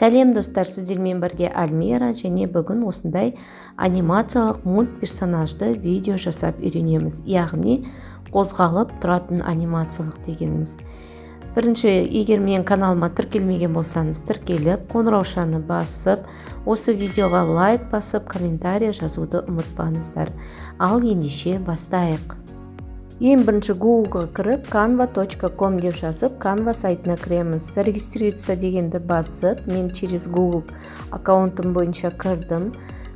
Сәлем достар, сіздермен бірге Альмира, және бүгін осындай анимациялық мульт персонажды видео жасап үйренеміз. Яғни қозғалып тұратын анимациялық дегеніміз. Бірінші, егер мен каналыма тіркелмеген болсаңыз, тіркеліп, қоңыраушаны басып, осы видеоға лайк басып, комментарий жазуды ұмытпаңыздар. Ал ендеше бастайық. Ең бірінші Google-ға кіріп, canva.com деп жазып, Canva сайтына кіреміз. Зарегистрироваться дегенді басып, мен через Google аккаунтым бойынша кірдім.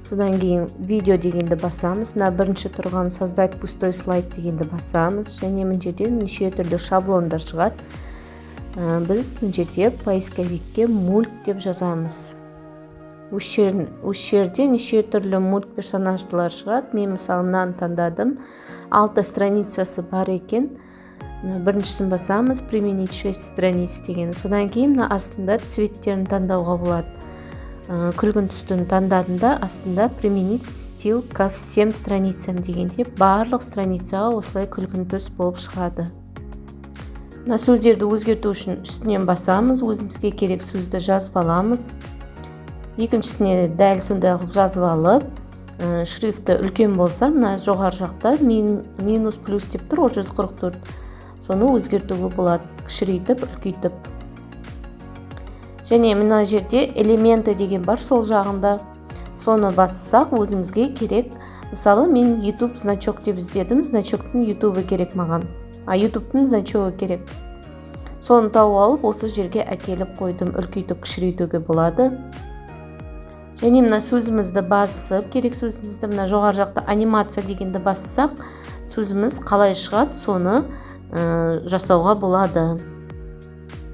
Содан кейін видео дегенді басамыз. Бірінші тұрған создать пустой слайд дегенді басамыз. Және мына жерде неше түрлі шаблондар шығады. Біз мына жерде поисковикке мульт деп жазамыз. Осы жерде неше түрлі мульт персонаждылар шығады. Мен мысалы мынаны таңдадым. 6 страницасы бар екен. Біріншісін басамыз, применить 6 страниц деген. Содан кейін астында цветтерін таңдауға болады. Күлгін түстін таңдадында астында применить стиль ко всем страницам дегенде барлық страницаға осылай күлгін түс болып шығады. Сөздерді өзгерту үшін үстінен басамыз, өзімізге керек сөзді жазып аламыз. Екіншісіне дәл сондай жазып алып, шрифті үлкен болса, мына жоғары жақта минус плюс деп тұр, 144. Соны өзгертуге болады, кішірейтіп, үлкейтіп. Және мына жерде элементі деген бар, сол жағында. Соны бассақ, өзімізге керек. Мысалы, мен YouTube значок деп іздедім, значоктың YouTube керек маған. YouTube'тың значогы керек. Соны тауып алып, осы жерге әкеліп қойдым, үлкейтіп, кішірейтуге болады. Және мына сөзімізді басып, керек сөзімізді мына жоғары жақта анимация дегенді бассақ, сөзіміз қалай шығады, соны жасауға болады.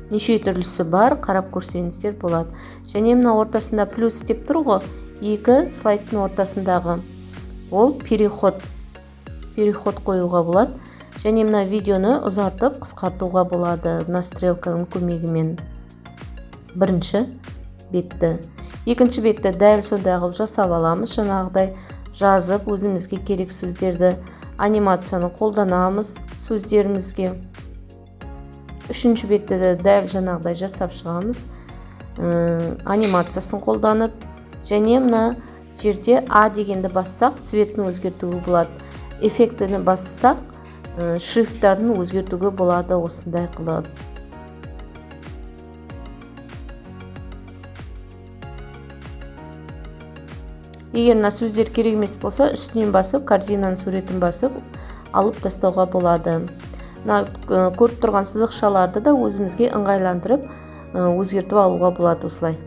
Неше түрлісі бар, қарап көрсеңіздер болады. Және мына ортасында плюс деп тұр ғой, екі слайдтың ортасындағы ол переход қоюға болады. Және мына видеоны ұзартып, қысқартуға болады мына стрелканың көмегімен. Бірінші бетті. Екінші бетті дәл сондай қылып жасап аламыз. Жаңағыдай жазып, өзімізге керек сөздерді анимацияны қолданамыз сөздерімізге. Үшінші бетті де дәл жаңағыдай жасап шығамыз. Анимациясын қолданып. Және мына жерде А дегенді бассақ, цветін өзгертуге болады. Эффектіні бассақ, шрифттарын өзгертуге болады осындай қылып. Егер мына сөздер керек емес болса, үстінен басып, корзинаның суретін басып, алып тастауға болады. Көріп тұрған сызықшаларды да өзімізге ыңғайландырып, өзгертіп алуға болады осылай.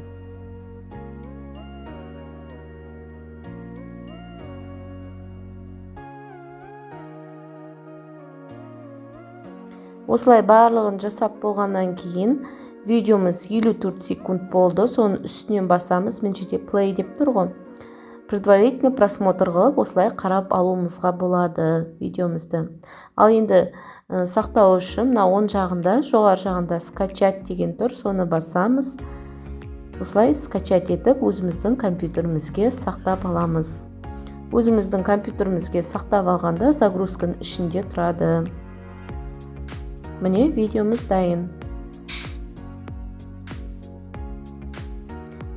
Осылай барлығын жасап болғаннан кейін видеомыз 54 секунд болды. Соның үстінен басамыз, мен жерде play деп тұр ғой. Предварительный просмотр қылып, осылай қарап алуымызға болады видеомызды. Ал енді сақтау үшін оң жағында, жоғары жағында скачать деген тұр, соны басамыз. Осылай скачать етіп, өзіміздің компьютерімізге сақтап аламыз. Өзіміздің компьютерімізге сақтап алғанда загрузканың ішінде тұрады. Міне видеомыз дайын.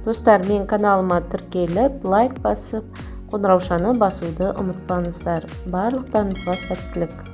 Достар, мен каналыма тіркеліп, лайк басып, қоңыраушаны басуды ұмытпаңыздар. Барлықтарыңызға сәттілік.